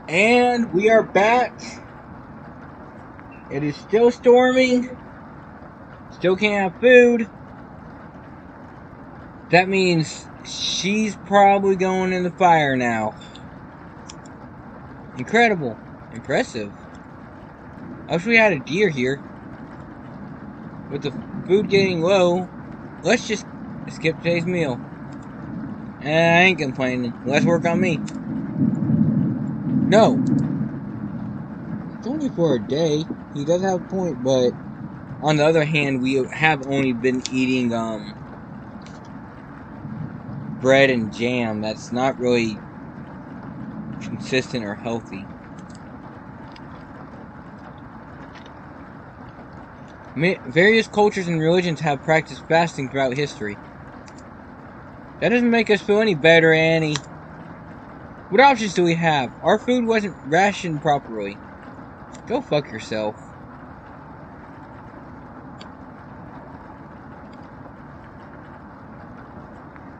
And we are back. It is still storming. Still can't have food. That means she's probably going in the fire now. Incredible. Impressive. I wish we had a deer here. With the food getting low, let's just skip today's meal. I ain't complaining. Let's work on me. No. It's only for a day. He does have a point, but on the other hand, we have only been eating bread and jam. That's not really consistent or healthy. Various cultures and religions have practiced fasting throughout history. That doesn't make us feel any better, Annie. What options do we have? Our food wasn't rationed properly. Go fuck yourself.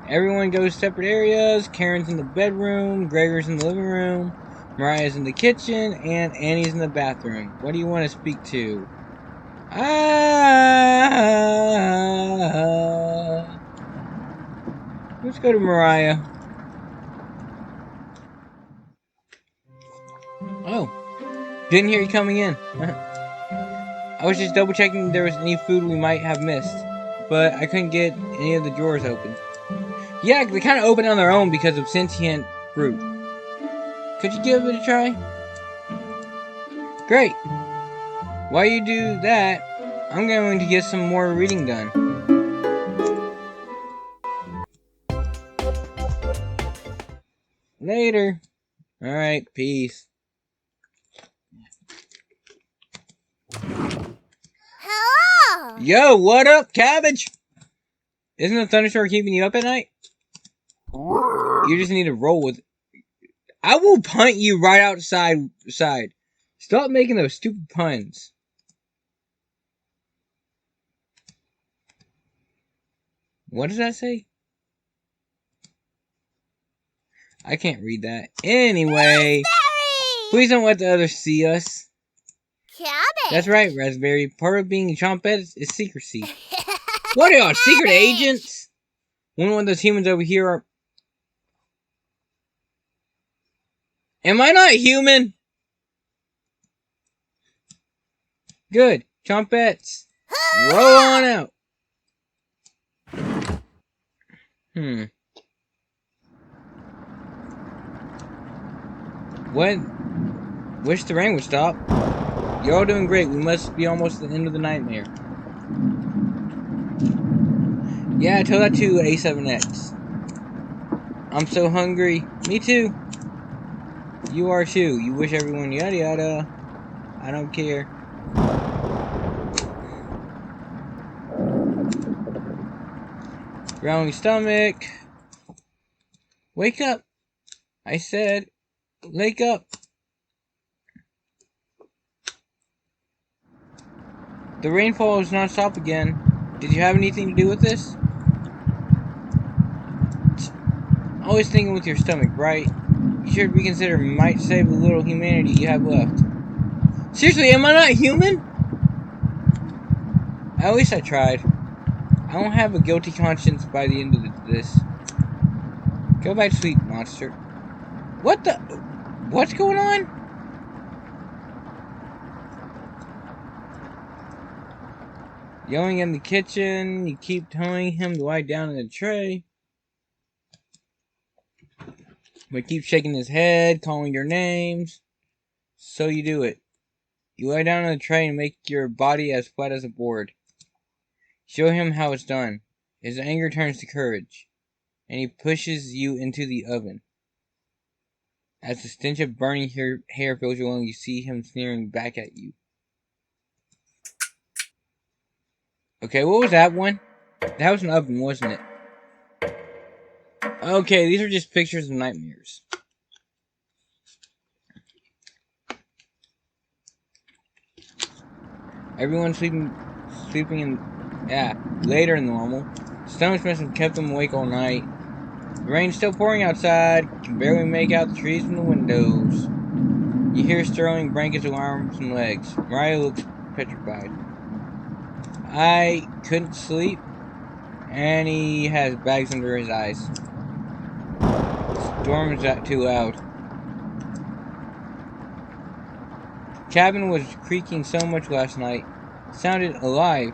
Everyone goes separate areas. Karen's in the bedroom, Gregor's in the living room, Mariah's in the kitchen, and Annie's in the bathroom. What do you want to speak to? Let's go to Mariah. Oh, didn't hear you coming in. I was just double checking if there was any food we might have missed, but I couldn't get any of the drawers open. Yeah, they kind of open on their own because of sentient fruit. Could you give it a try? Great. While you do that, I'm going to get some more reading done. Later. Alright, peace. Hello! Yo, what up, cabbage? Isn't a thunderstorm keeping you up at night? You just need to roll with it. I will punt you right outside. Stop making those stupid puns. What does that say? I can't read that. Anyway, please don't let the others see us. Cabbage! That's right, Raspberry. Part of being a trumpet is secrecy. What are y'all, secret agents? One of those humans over here are... Am I not human? Good. Trumpets. Roll on out. What? Wish the rain would stop. You're all doing great. We must be almost at the end of the nightmare. Yeah, tell that to A7X. I'm so hungry. Me too. You are too. You wish everyone yada yada. I don't care. Growling stomach. Wake up. I said, wake up. The rainfall is non-stop again. Did you have anything to do with this? Always thinking with your stomach, right? You should reconsider. Might save the little humanity you have left. Seriously, am I not human? At least I tried. I won't have a guilty conscience by the end of this. Go back to sleep, monster. What the? What's going on? Yelling in the kitchen. You keep telling him to lie down in the tray. But keep shaking his head, calling your names. So you do it. You lie down on the tray and make your body as flat as a board. Show him how it's done. His anger turns to courage, and he pushes you into the oven. As the stench of burning hair fills your lungs, you see him sneering back at you. Okay, what was that one? That was an oven, wasn't it? Okay, these are just pictures of nightmares. Everyone's sleeping in, later than normal. Stomach must have kept them awake all night. The rain's still pouring outside. Can barely make out the trees from the windows. You hear throwing blankets of arms and legs. Mariah looks petrified. I couldn't sleep, and he has bags under his eyes. Storm's too loud. Cabin was creaking so much last night. It sounded alive.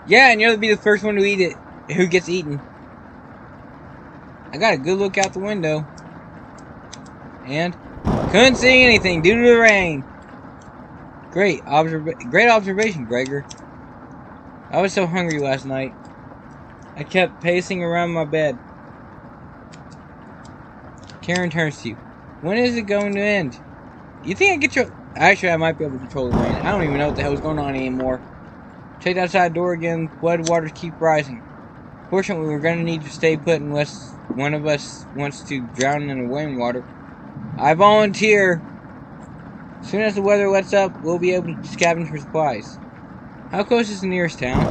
Yeah, and you'll be the first one to eat it. Who gets eaten? I got a good look out the window. And couldn't see anything due to the rain. Great observation, Gregor. I was so hungry last night. I kept pacing around my bed. Karen turns to you. When is it going to end? You think I get your... Actually, I might be able to control the rain. I don't even know what the hell's going on anymore. Check the outside door again. Flood waters keep rising. Fortunately, we're going to need to stay put unless one of us wants to drown in the rainwater. I volunteer. As soon as the weather lets up, we'll be able to scavenge for supplies. How close is the nearest town?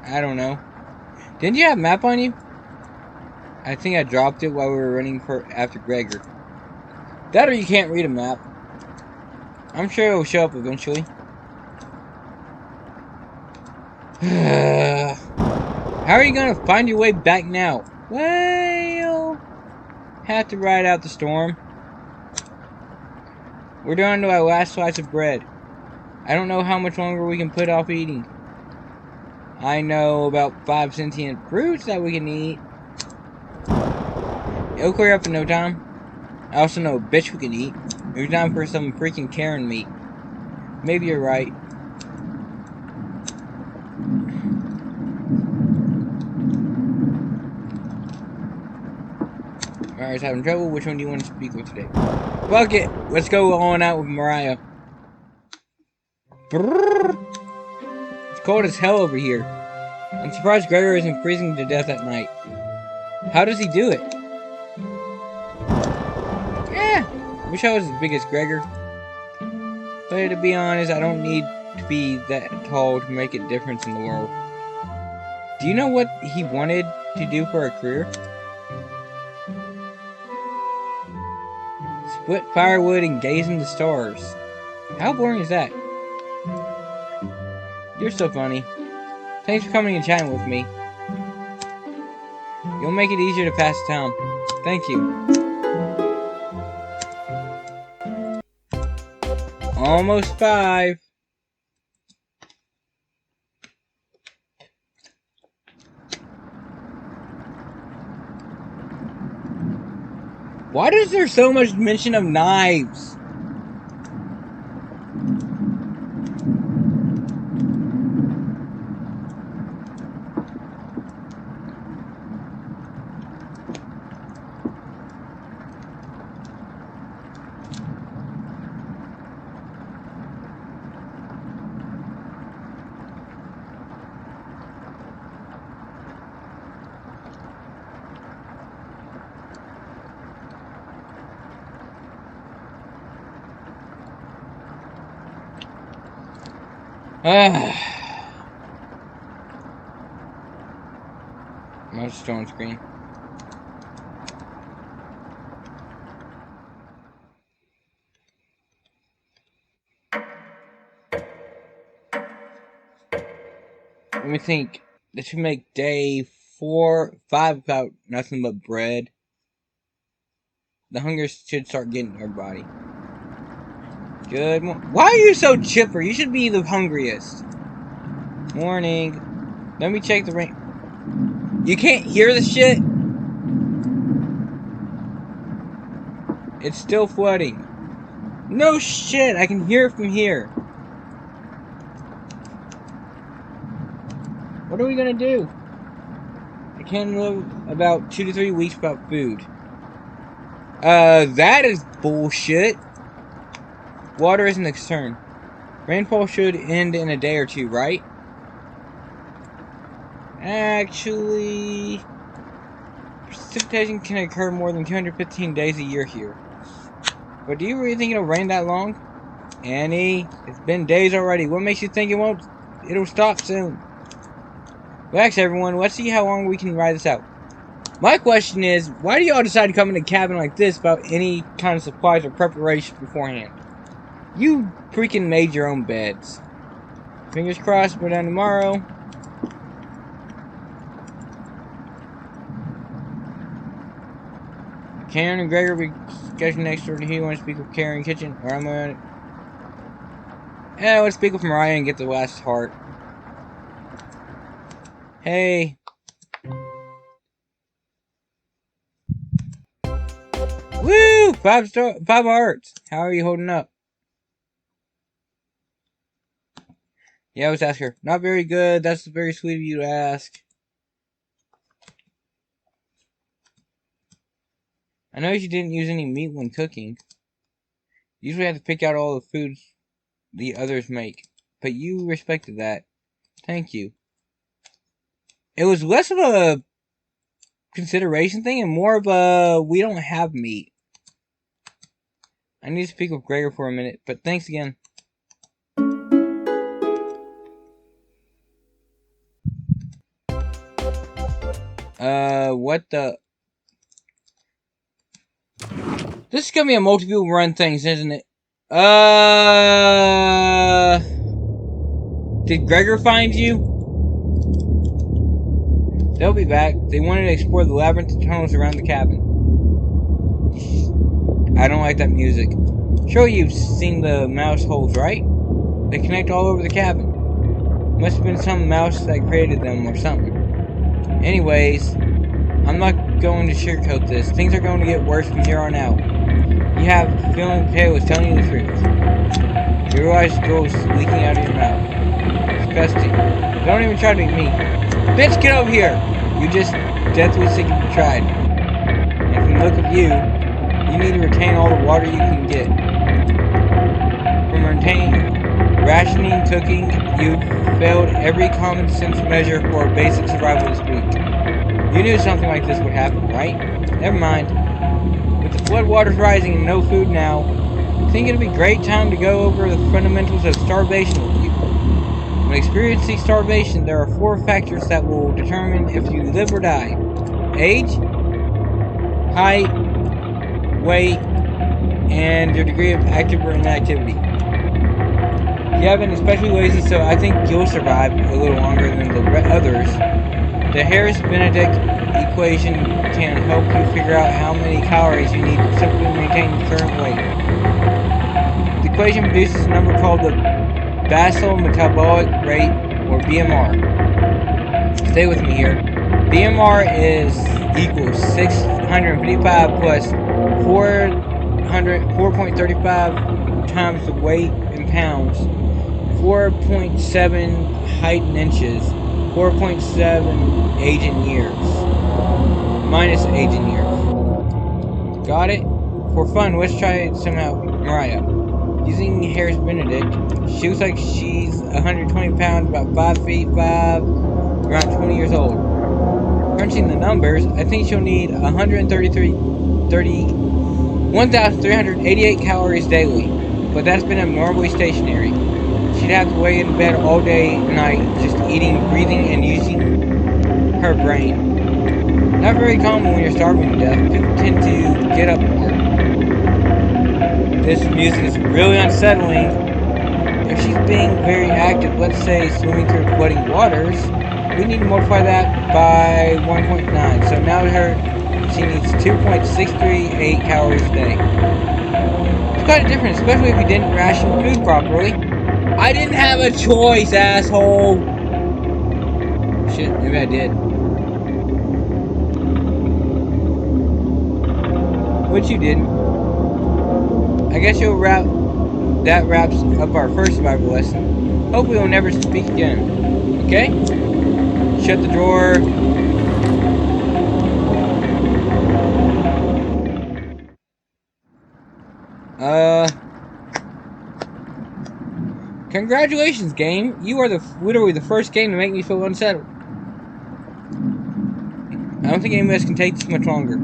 I don't know. Didn't you have a map on you? I think I dropped it while we were running after Gregor. That or you can't read a map. I'm sure it'll show up eventually. How are you gonna find your way back now? Well, have to ride out the storm. We're down to our last slice of bread. I don't know how much longer we can put off eating. I know about 5 sentient fruits that we can eat. It'll clear up in no time. I also know a bitch we can eat. It's time for some freaking Karen meat. Maybe you're right. Mariah's having trouble. Which one do you want to speak with today? Fuck it. Let's go on out with Mariah. Brrr. It's cold as hell over here. I'm surprised Gregor isn't freezing to death at night. How does he do it? I wish I was as big as Gregor. But to be honest, I don't need to be that tall to make a difference in the world. Do you know what he wanted to do for a career? Split firewood and gaze into stars. How boring is that? You're so funny. Thanks for coming and chatting with me. You'll make it easier to pass the time. Thank you. Almost 5. Why is there so much mention of knives? I'm just on screen. Let me think. This should make day 5 without nothing but bread. The hunger should start getting our body. Good morning. Why are you so chipper? You should be the hungriest. Morning. Let me check the rain. You can't hear the shit? It's still flooding. No shit, I can hear it from here. What are we gonna do? I can live about 2 to 3 weeks without food. That is bullshit. Water isn't a concern. Rainfall should end in a day or 2, right? Actually, precipitation can occur more than 215 days a year here. But do you really think it'll rain that long? Annie, it's been days already. What makes you think it'll stop soon? Relax, everyone. Let's see how long we can ride this out. My question is, why do y'all decide to come in a cabin like this without any kind of supplies or preparation beforehand? You freaking made your own beds. Fingers crossed, we're done tomorrow. Karen and Gregor will be sketching next door to you. Want to speak with Karen in the kitchen? Or I'm gonna... I want to speak with Mariah and get the last heart. Hey. Woo! 5 hearts. How are you holding up? Yeah, let's ask her. Not very good. That's very sweet of you to ask. I know you didn't use any meat when cooking. You usually have to pick out all the foods the others make. But you respected that. Thank you. It was less of a consideration thing and more of a we don't have meat. I need to speak with Gregor for a minute, but thanks again. What the... This is gonna be a multi-view run things, isn't it? Did Gregor find you? They'll be back. They wanted to explore the labyrinth of tunnels around the cabin. I don't like that music. Sure, you've seen the mouse holes, right? They connect all over the cabin. Must have been some mouse that created them or something. Anyways, I'm not going to sugarcoat this. Things are going to get worse from here on out. You have the feeling Potato was telling you the truth. You realize drool is leaking out of your mouth. Disgusting. Don't even try to be mean. Bitch, get over here! You just deathly sick if you tried. And from the look of you, you need to retain all the water you can get. From rationing, cooking, you failed every common sense measure for basic survival this week. You knew something like this would happen, right? Never mind. With the floodwaters rising and no food now, I think it'd be a great time to go over the fundamentals of starvation with you. When experiencing starvation, there are 4 factors that will determine if you live or die. Age, height, weight, and your degree of active or inactivity. You haven't been especially lazy, so I think you'll survive a little longer than the others. The Harris-Benedict equation can help you figure out how many calories you need to simply maintain your current weight. The equation produces a number called the basal metabolic rate, or BMR. Stay with me here. BMR is equals 655 plus 4.35 times the weight in pounds, 4.7 height in inches, 4.7 age in years, minus age in years. Got it? For fun, let's try it somehow. Mariah. Using Harris Benedict, she looks like she's 120 pounds, about 5 feet 5, around 20 years old. Crunching the numbers, I think she'll need 1,388 calories daily, but that's been abnormally stationary. She'd have to lay in bed all day and night, just eating, breathing, and using her brain. Not very common when you're starving to death. People tend to get up more. This music is really unsettling. If she's being very active, let's say swimming through flooding waters, we need to multiply that by 1.9. So now she needs 2.638 calories a day. It's quite a difference, especially if you didn't ration food properly. I didn't have a choice, asshole! Shit, maybe I did. But you didn't. I guess that wraps up our first survival lesson. Hopefully we'll never speak again. Okay? Shut the drawer. Congratulations, game. You are literally the first game to make me feel unsettled. I don't think any of us can take this much longer.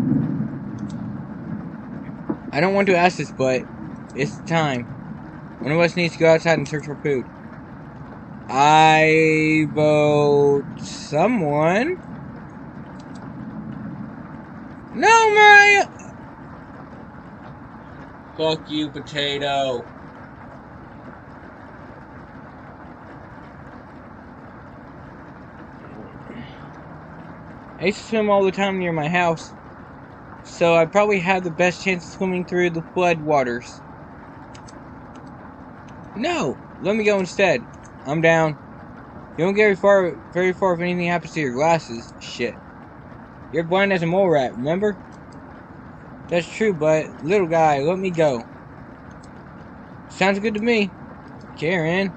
I don't want to ask this, but it's time. One of us needs to go outside and search for food. I vote someone. No, Mariah! Fuck you, potato. I used to swim all the time near my house, so I probably have the best chance of swimming through the flood waters. No! Let me go instead. I'm down. You won't get very far if anything happens to your glasses. Shit. You're blind as a mole rat, remember? That's true, but little guy, let me go. Sounds good to me. Karen.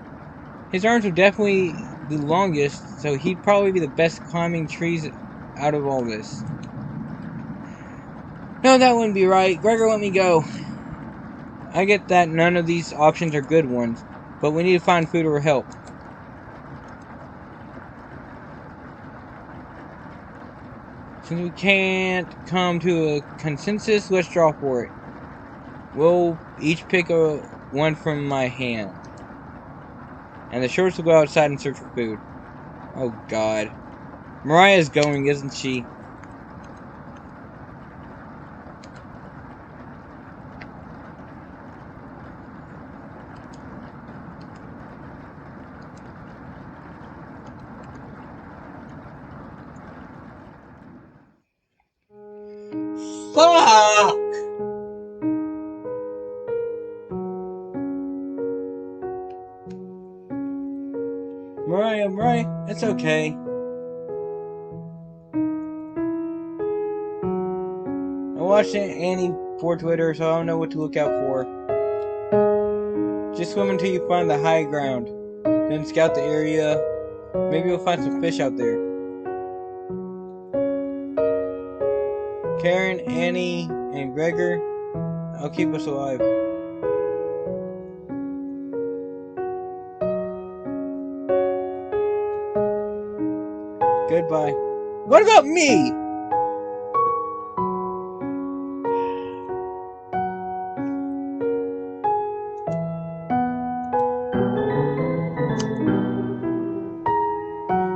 His arms are definitely the longest, so he'd probably be the best climbing trees out of all this. No, that wouldn't be right. Gregor, let me go. I get that none of these options are good ones, but we need to find food or help. Since we can't come to a consensus, let's draw for it. We'll each pick one from my hand. And the shorts will go outside and search for food. Oh god. Mariah's going, isn't she? Fuck! Mariah, it's okay. I watched Annie for Twitter, so I don't know what to look out for. Just swim until you find the high ground. Then scout the area. Maybe you'll find some fish out there. Karen, Annie, and Gregor, I'll keep us alive. Goodbye. What about me?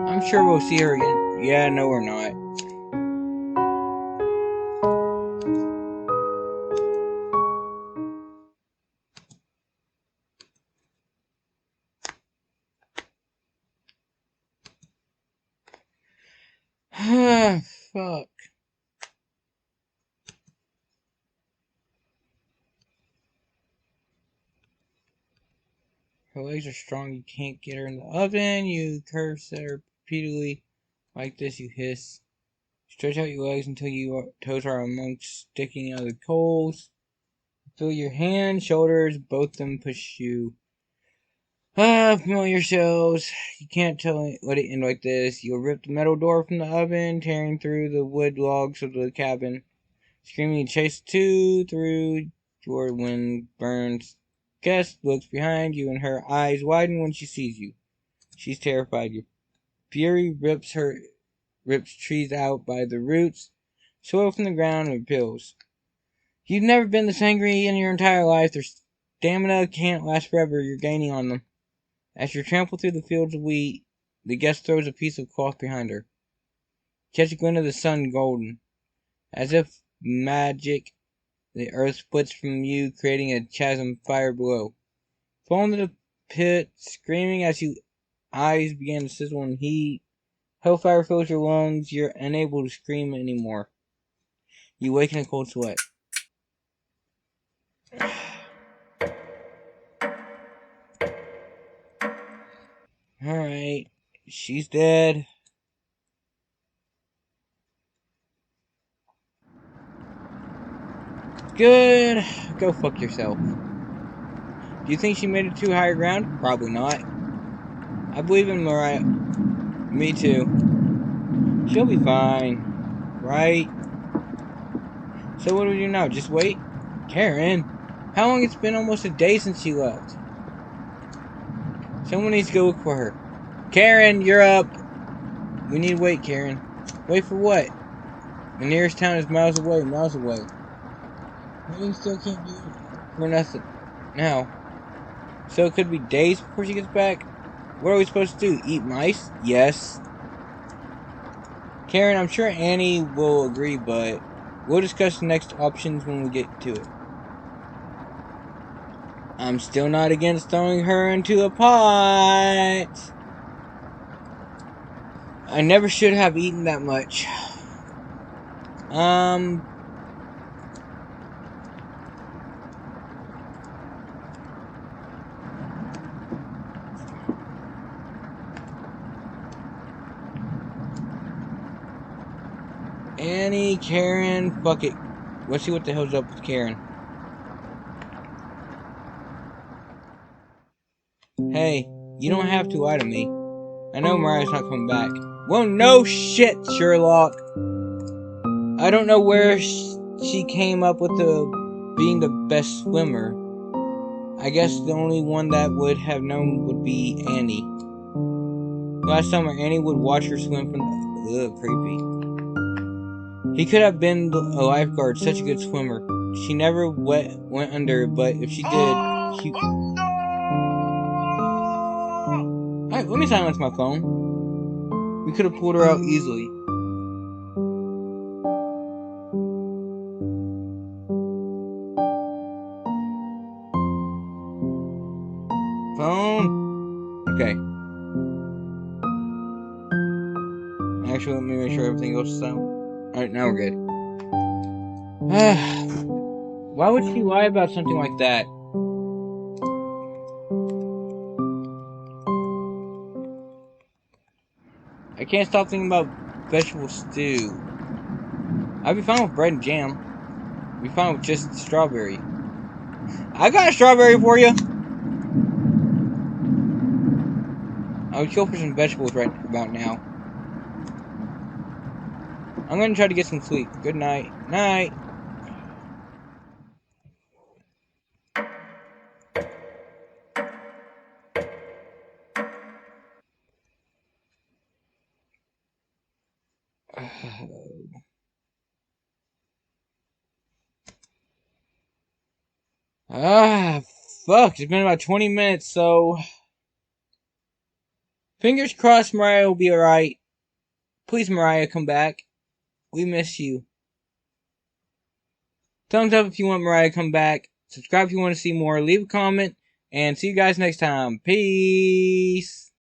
I'm sure we'll see her again. Yeah, no, we're not. Fuck. Her legs are strong, you can't get her in the oven. You curse at her repeatedly. Like this, you hiss. Stretch out your legs until your toes are amongst sticking out of the coals. Feel your hands, shoulders, both of them push you. Familiar shells. You can't let it end like this. You'll rip the metal door from the oven, tearing through the wood logs of the cabin. Screaming, chase through your wind burns. Guest looks behind you and her eyes widen when she sees you. She's terrified. Your fury rips trees out by the roots, soil from the ground, and pills. You've never been this angry in your entire life. Their stamina can't last forever. You're gaining on them. As you trample through the fields of wheat, the guest throws a piece of cloth behind her. Catch a glint of the sun golden. As if magic, the earth splits from you, creating a chasm fire below. Fall into the pit, screaming as your eyes begin to sizzle in heat. Hellfire fills your lungs. You're unable to scream anymore. You wake in a cold sweat. Alright. She's dead. Good. Go fuck yourself. Do you think she made it to higher ground? Probably not. I believe in Mariah. Me too. She'll be fine. Right? So what do we do now? Just wait? Karen? How long? It's been almost a day since she left. Someone needs to go look for her. Karen, you're up. We need to wait, Karen. Wait for what? The nearest town is miles away, We still can't do it for nothing. Now. So it could be days before she gets back? What are we supposed to do? Eat mice? Yes. Karen, I'm sure Annie will agree, but We'll discuss the next options when we get to it. I'm still not against throwing her into a pot. I never should have eaten that much. Annie, Karen, fuck it. Let's see what the hell's up with Karen. Hey, you don't have to lie to me. I know Mariah's not coming back. Well, no shit, Sherlock. I don't know where she came up with being the best swimmer. I guess the only one that would have known would be Annie. Last summer, Annie would watch her swim from the... creepy. He could have been a lifeguard, such a good swimmer. She never went under, but if she did, he... Alright, let me silence my phone. We could have pulled her out easily. Phone? Okay. Actually, let me make sure everything else is silent. Alright, now we're good. Why would she lie about something like that? I can't stop thinking about vegetable stew. I'd be fine with bread and jam. I'd be fine with just strawberry. I got a strawberry for you! I would go for some vegetables right about now. I'm gonna try to get some sleep. Good night. Night! Fuck. It's been about 20 minutes, so... Fingers crossed Mariah will be alright. Please, Mariah, come back. We miss you. Thumbs up if you want Mariah to come back. Subscribe if you want to see more. Leave a comment. And see you guys next time. Peace.